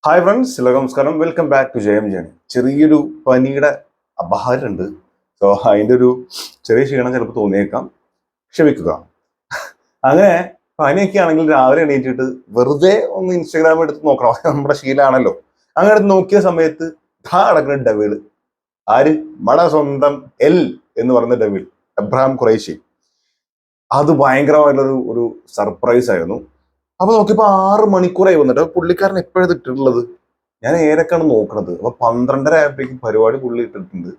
Hi friends, നമസ്കാരം. Welcome back to ജയം journey. ചെറിയൊരു പനിയുടെ അപഹാരമുണ്ട്. സോ അതിൻ്റെ ഒരു ചെറിയ ക്ഷീണം ചിലപ്പോൾ തോന്നിയേക്കാം, ക്ഷമിക്കുക. അങ്ങനെ പനിയൊക്കെ ആണെങ്കിൽ രാവിലെ എണീറ്റിട്ട് വെറുതെ ഒന്ന് ഇൻസ്റ്റാഗ്രാം എടുത്ത് നോക്കണം, നമ്മുടെ ശീലമാണല്ലോ. അങ്ങനെ എടുത്ത് നോക്കിയ സമയത്ത് അടക്കുന്ന ഡെവിള് ആര്, നമ്മുടെ സ്വന്തം എൽ എന്ന് പറയുന്ന ഡെവിൾ എബ്രഹാം ഖുറൈശി. അത് ഭയങ്കരമായിട്ടുള്ളൊരു ഒരു സർപ്രൈസ് ആയിരുന്നു. അപ്പൊ നോക്കിയപ്പോ 6 മണിക്കൂറായി വന്നിട്ട് പുള്ളിക്കാരൻ എപ്പോഴത് ഇട്ടിട്ടുള്ളത്. ഞാൻ ഏതൊക്കെയാണ് നോക്കണത്. അപ്പൊ 12:30 ആയപ്പോഴേക്കും പരിപാടി പുള്ളി ഇട്ടിട്ടുണ്ട്.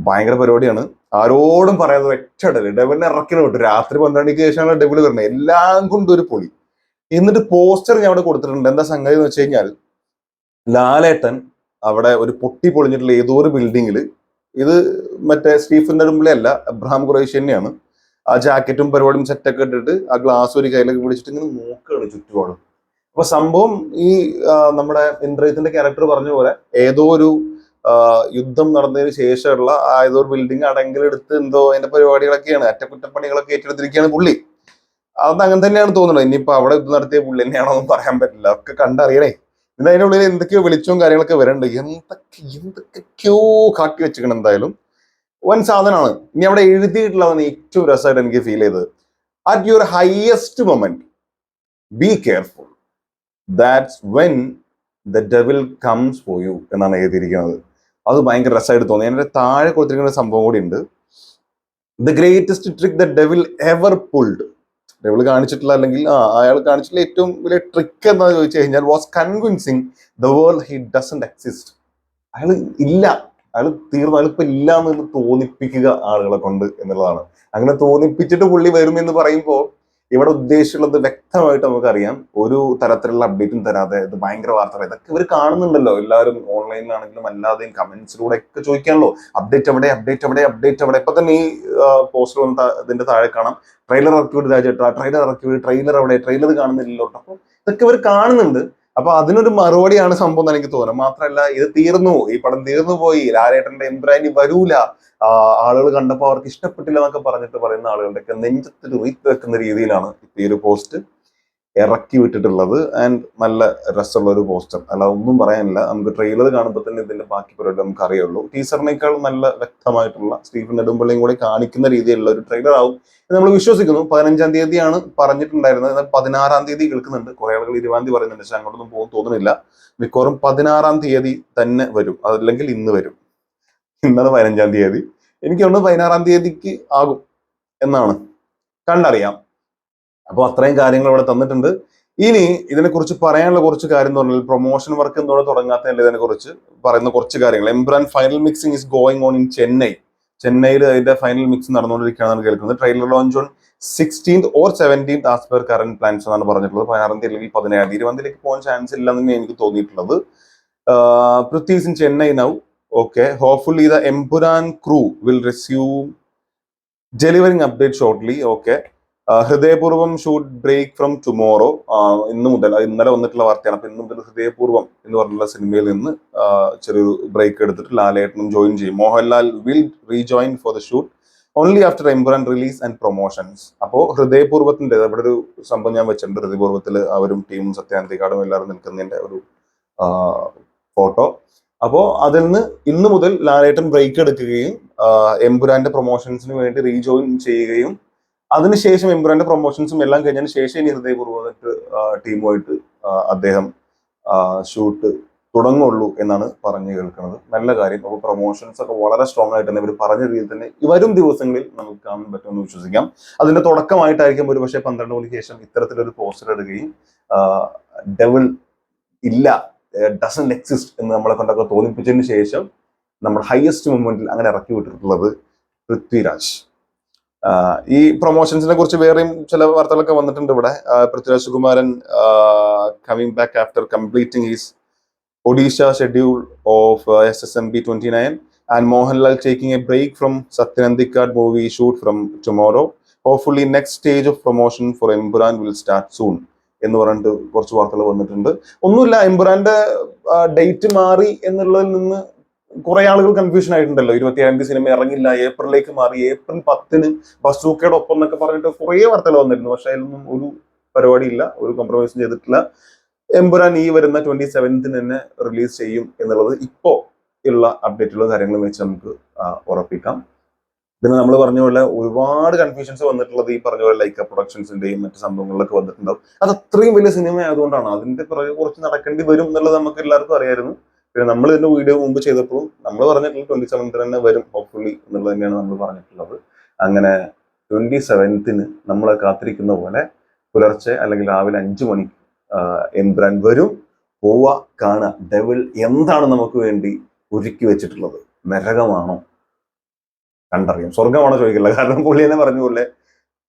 ഭയങ്കര പരിപാടിയാണ്. ആരോടും പറയാതെ ഒറ്റ ഡെവിളിനെ ഇറക്കി വിട്ടു. രാത്രി 12 മണിക്ക് ശേഷമാണ് ഡെവിൾ വരുന്നത്. എല്ലാം കൊണ്ടും ഒരു പൊളി. എന്നിട്ട് പോസ്റ്റർ ഞാൻ അവിടെ കൊടുത്തിട്ടുണ്ട്. എന്താ സംഗതി എന്ന് വെച്ച് കഴിഞ്ഞാൽ, ലാലേട്ടൻ അവിടെ ഒരു പൊട്ടി പൊളിഞ്ഞിട്ടുള്ള ഏതോ ഒരു ബിൽഡിങ്ങിൽ, ഇത് മറ്റേ സ്റ്റീഫൻ നെടുമ്പള്ളി അല്ല, എബ്രഹാം ഖുറൈശി തന്നെയാണ്. ആ ജാക്കറ്റും പരിപാടിയും സെറ്റൊക്കെ ഇട്ടിട്ട് ആ ഗ്ലാസ് ഒരു കയ്യിലൊക്കെ പിടിച്ചിട്ട് ഇങ്ങനെ നോക്കുകയാണ് ചുറ്റുപാടും. അപ്പൊ സംഭവം ഈ നമ്മുടെ ഇന്ദ്രജിത്തിന്റെ ക്യാരക്ടർ പറഞ്ഞ പോലെ ഏതോ ഒരു യുദ്ധം നടന്നതിന് ശേഷമുള്ള ഏതോ ഒരു ബിൽഡിംഗ് അടങ്കലെടുത്ത് എന്തോ അതിന്റെ പരിപാടികളൊക്കെയാണ്, അറ്റകുറ്റപ്പണികളൊക്കെ ഏറ്റെടുത്തിരിക്കുകയാണ് പുള്ളി. അത് അങ്ങനെ തന്നെയാണ് തോന്നുന്നത്. ഇനിയിപ്പോ അവിടെ യുദ്ധം നടത്തിയ പുള്ളി തന്നെയാണോ എന്ന് പറയാൻ പറ്റില്ല, ഒക്കെ കണ്ടറിയണേ. പിന്നെ അതിന്റെ ഉള്ളിൽ എന്തൊക്കെയോ വെളിച്ചവും കാര്യങ്ങളൊക്കെ വരണ്ട്. എന്തൊക്കെയോ കാട്ടി വെച്ചിരിക്കണം. എന്തായാലും വൻ സാധനമാണ്. ഇനി അവിടെ എഴുതിയിട്ടുള്ളതാണ് ഏറ്റവും രസമായിട്ട് എനിക്ക് ഫീൽ ചെയ്തത്. At your highest moment be careful, that's when the devil comes for you എന്നാണ് എഴുതിയിരിക്കുന്നത്. അത് ഭയങ്കര രസമായിട്ട് തോന്നി. അതിന്റെ താഴെ കൊടുത്തിരിക്കുന്ന ഒരു സംഭവം കൂടി ഉണ്ട്. The greatest trick the devil ever pulled. Devil കാണിച്ചിട്ടുള്ള, അല്ലെങ്കിൽ അയാൾ കാണിച്ചിട്ടുള്ള ഏറ്റവും വലിയ ട്രിക്ക് എന്താണെന്ന് ചോദിച്ചു കഴിഞ്ഞാൽ, was convincing the world he doesn't exist. അയാൾ ഇല്ല, അയാൾ തീർന്നു, അയാളിപ്പോ ഇല്ല എന്ന് തോന്നിപ്പിക്കുക ആളുകളെ കൊണ്ട് എന്നുള്ളതാണ്. അങ്ങനെ തോന്നിപ്പിച്ചിട്ട് പുള്ളി വരും എന്ന് പറയുമ്പോൾ ഇവിടെ ഉദ്ദേശിച്ചുള്ളത് വ്യക്തമായിട്ട് നമുക്കറിയാം. ഒരു തരത്തിലുള്ള അപ്ഡേറ്റും തരാതെ ഇത് ഭയങ്കര വാർത്ത. ഇതൊക്കെ ഇവർ കാണുന്നുണ്ടല്ലോ, എല്ലാവരും ഓൺലൈനിലാണെങ്കിലും അല്ലാതെയും കമന്റ്സിലൂടെ ഒക്കെ ചോദിക്കാണല്ലോ, അപ്ഡേറ്റ് എവിടെ, അപ്ഡേറ്റ് എവിടെ, അപ്ഡേറ്റ് എവിടെ. ഇപ്പൊ തന്നെ ഈ പോസ്റ്റർ ഇതിന്റെ താഴെ കാണാം, ട്രെയിലർ ഇറക്കി വിട്ട് രാജേട്ടാ, ട്രെയിലർ ഇറക്കി വിട്ട്, ട്രെയിലർ എവിടെ, ട്രെയിലർ കാണുന്നില്ലല്ലോ. അപ്പൊ ഇതൊക്കെ ഇവർ കാണുന്നുണ്ട്. അപ്പൊ അതിനൊരു മറുപടിയാണ് സംഭവം എന്ന് എനിക്ക് തോന്നുന്നത്. മാത്രമല്ല, ഇത് തീർന്നു, ഈ പടം തീർന്നു പോയി, ലാലേട്ടന്റെ എംബ്രാനി വരൂല, ആളുകൾ കണ്ടപ്പോൾ അവർക്ക് ഇഷ്ടപ്പെട്ടില്ല എന്നൊക്കെ പറഞ്ഞിട്ട് പറയുന്ന ആളുകളുടെയൊക്കെ നെഞ്ചത്തിൽ റീത്ത് വെക്കുന്ന രീതിയിലാണ് ഈ ഒരു പോസ്റ്റ് ഇറക്കി വിട്ടിട്ടുള്ളത്. ആൻഡ് നല്ല രസമുള്ള ഒരു പോസ്റ്റർ, അല്ല ഒന്നും പറയാനില്ല. നമുക്ക് ട്രെയിലർ കാണുമ്പോൾ തന്നെ ഇതിന്റെ ബാക്കി പരിപാടി നമുക്ക് അറിയുള്ളൂ. ടീച്ചറിനേക്കാൾ നല്ല വ്യക്തമായിട്ടുള്ള സ്റ്റീഫൻ നെടുമ്പള്ളിയും കൂടെ കാണിക്കുന്ന രീതിയിലുള്ള ഒരു ട്രെയിലർ ആവും എന്ന് നമ്മൾ വിശ്വസിക്കുന്നു. 15-ാം തീയതിയാണ് പറഞ്ഞിട്ടുണ്ടായിരുന്നത്, എന്നാൽ 16-ാം തീയതി കേൾക്കുന്നുണ്ട്. കുറെ ആളുകൾ 20-ാം തീയതി പറയുന്നുണ്ട്, പക്ഷെ അങ്ങോട്ടൊന്നും പോകും തോന്നുന്നില്ല. മിക്കവാറും 16-ാം തീയതി തന്നെ വരും, അതല്ലെങ്കിൽ ഇന്ന് വരും. ഇന്നാണ് 15-ാം തീയതി. എനിക്ക് തോന്നുന്നു 16-ാം തീയതിക്ക് ആകും എന്നാണ്, കണ്ടറിയാം. അപ്പോൾ അത്രയും കാര്യങ്ങൾ ഇവിടെ തന്നിട്ടുണ്ട്. ഇനി ഇതിനെക്കുറിച്ച് പറയാനുള്ള കുറച്ച് കാര്യം എന്ന് പറഞ്ഞാൽ, പ്രൊമോഷൻ വർക്ക് എന്തോടെ തുടങ്ങാത്തതിന്റെ ഇതിനെ കുറിച്ച് പറയുന്ന കുറച്ച് കാര്യങ്ങൾ. Empuraan final mixing is going on in ചെന്നൈയിൽ അതിന്റെ ഫൈനൽ മിക്സ് നടന്നുകൊണ്ടിരിക്കുകയാണെന്ന് കേൾക്കുന്നത്. Trailer launch on 16th or 17th as per current plans എന്നാണ് പറഞ്ഞിട്ടുള്ളത്. 16-ാം തീയതി അല്ലെങ്കിൽ 17-ാം തീയതി. 20-ാം തീയതിക്ക് പോകാൻ ചാൻസ് ഇല്ലെന്ന് തന്നെ എനിക്ക് തോന്നിയിട്ടുള്ളത്. Prithvi's in Chennai now. Okay, hopefully the Empuraan crew will resume delivering update shortly. Okay, Hridayapoorvam shoot break from tomorrow. ഇന്ന് മുതൽ, ഇന്നലെ വന്നിട്ടുള്ള വാർത്തയാണ്. അപ്പൊ ഇന്ന് മുതൽ ഹൃദയപൂർവ്വം എന്ന് പറഞ്ഞിട്ടുള്ള സിനിമയിൽ നിന്ന് ചെറിയൊരു ബ്രേക്ക് എടുത്തിട്ട് ലാലേട്ടനും ജോയിൻ ചെയ്യും. Mohanlal will rejoin for the shoot only after Empuraan release and promotions. അപ്പോൾ ഹൃദയപൂർവ്വത്തിന്റെ അവിടെ ഒരു സംഭവം ഞാൻ വെച്ചിട്ടുണ്ട്. ഹൃദയപൂർവ്വത്തിൽ അവരും ടീമും സത്യാന്തിക്കാടും എല്ലാവരും നിൽക്കുന്നതിന്റെ ഒരു ഫോട്ടോ. അപ്പോൾ അതിൽ നിന്ന് ഇന്ന് മുതൽ ലാലേട്ടൻ ബ്രേക്ക് എടുക്കുകയും എംപുരാന്റെ പ്രൊമോഷൻസിന് വേണ്ടി റീജോയിൻ ചെയ്യുകയും, അതിനുശേഷം എംപുരാന്റെ പ്രൊമോഷൻസും എല്ലാം കഴിഞ്ഞതിന് ശേഷം ഇനി ഹൃദയപൂർവ്വമായിട്ട് ടീമുമായിട്ട് അദ്ദേഹം ഷൂട്ട് തുടങ്ങുള്ളൂ എന്നാണ് പറഞ്ഞു കേൾക്കുന്നത്. നല്ല കാര്യം. അപ്പോൾ പ്രൊമോഷൻസ് ഒക്കെ വളരെ സ്ട്രോങ് ആയിട്ട് തന്നെ ഇവർ പറഞ്ഞ രീതിയിൽ തന്നെ വരും ദിവസങ്ങളിൽ നമുക്ക് കാണാൻ പറ്റുമെന്ന് വിശ്വസിക്കാം. അതിന്റെ തുടക്കമായിട്ടായിരിക്കും ഒരു പക്ഷേ 12 മണിക്ക് ശേഷം ഇത്തരത്തിലൊരു പോസ്റ്റർ ഇടുകയും ഡെവിൾ ഇല്ല, ഡസന്റ് എക്സിസ്റ്റ് എന്ന് നമ്മളെ കൊണ്ടൊക്കെ തോന്നിപ്പിച്ചതിന് ശേഷം നമ്മുടെ ഹയസ്റ്റ് മൊമെന്റിൽ അങ്ങനെ ഇറക്കി വിട്ടിട്ടുള്ളത് പൃഥ്വിരാജ്. ഈ പ്രൊമോഷൻസിനെ കുറിച്ച് വേറെയും ചില വാർത്തകളൊക്കെ വന്നിട്ടുണ്ട് ഇവിടെ. Prithviraj Sukumaran coming back after completing his Odisha schedule of SSMB 29 and Mohanlal taking a break from Sathyan Anthikad movie shoot from tomorrow. Hopefully next stage of promotion for Empuraan will start soon എന്ന് പറഞ്ഞിട്ട് കുറച്ച് വാർത്തകൾ വന്നിട്ടുണ്ട്. ഒന്നുമില്ല, എംപുരാന്റെ ഡേറ്റ് മാറി എന്നുള്ളതിൽ നിന്ന് കുറെ ആളുകൾ കൺഫ്യൂഷൻ ആയിട്ടുണ്ടല്ലോ. 27-ാം തീയതി സിനിമ ഇറങ്ങില്ല, ഏപ്രിലേക്ക് മാറി, April 10-ന് ബസൂക്കയുടെ ഒപ്പം എന്നൊക്കെ പറഞ്ഞിട്ട് കുറേ വാർത്തകൾ വന്നിരുന്നു. പക്ഷെ അതിലൊന്നും ഒരു പരിപാടിയില്ല, ഒരു കോംപ്രമൈസും ചെയ്തിട്ടില്ല. എമ്പുരാൻ ഈ വരുന്ന 27th തന്നെ റിലീസ് ചെയ്യും എന്നുള്ളത് ഇപ്പോ ഉള്ള അപ്ഡേറ്റുള്ള കാര്യങ്ങളും വെച്ച് നമുക്ക് ഉറപ്പിക്കാം. പിന്നെ നമ്മൾ പറഞ്ഞ പോലെ ഒരുപാട് കൺഫ്യൂഷൻസ് വന്നിട്ടുള്ളത് ഈ പറഞ്ഞ പോലെ ലൈക്ക പ്രൊഡക്ഷൻസിന്റെയും മറ്റു സംഭവങ്ങളിലൊക്കെ വന്നിട്ടുണ്ടാവും. അത് അത്രയും വലിയ സിനിമ ആയതുകൊണ്ടാണ്, അതിന്റെ പുറകെ കുറച്ച് നടക്കേണ്ടി വരും എന്നുള്ളത് നമുക്ക് എല്ലാവർക്കും അറിയായിരുന്നു. പിന്നെ നമ്മൾ ഇതിന്റെ വീഡിയോ മുമ്പ് ചെയ്തപ്പോഴും നമ്മൾ പറഞ്ഞിട്ടുള്ളത് 27th തന്നെ വരും ഹോപ്പ്ഫുള്ളി എന്നുള്ളത് തന്നെയാണ് നമ്മൾ പറഞ്ഞിട്ടുള്ളത്. അങ്ങനെ 27th നമ്മളെ കാത്തിരിക്കുന്ന പോലെ പുലർച്ചെ അല്ലെങ്കിൽ രാവിലെ 5 മണിക്ക് എംബ്രാൻ വരും. പോവുക, കാണുക. ഡെവിൾ എന്താണ് നമുക്ക് വേണ്ടി ഒരുക്കി വെച്ചിട്ടുള്ളത്? നരകമാണോ? കണ്ടറിയാം. സ്വർഗമാണോ ചോദിക്കില്ല, കാരണം പുള്ളി തന്നെ പറഞ്ഞ പോലെ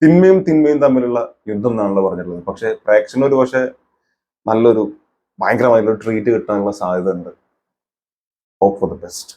തിന്മയും തമ്മിലുള്ള യുദ്ധം എന്നാണല്ലോ പറഞ്ഞിട്ടുള്ളത്. പക്ഷെ പ്രേക്ഷകന് ഒരു പക്ഷെ നല്ലൊരു ഭയങ്കരമായിട്ടുള്ള ട്രീറ്റ് കിട്ടാനുള്ള സാധ്യത ഉണ്ട്. Hope for the best.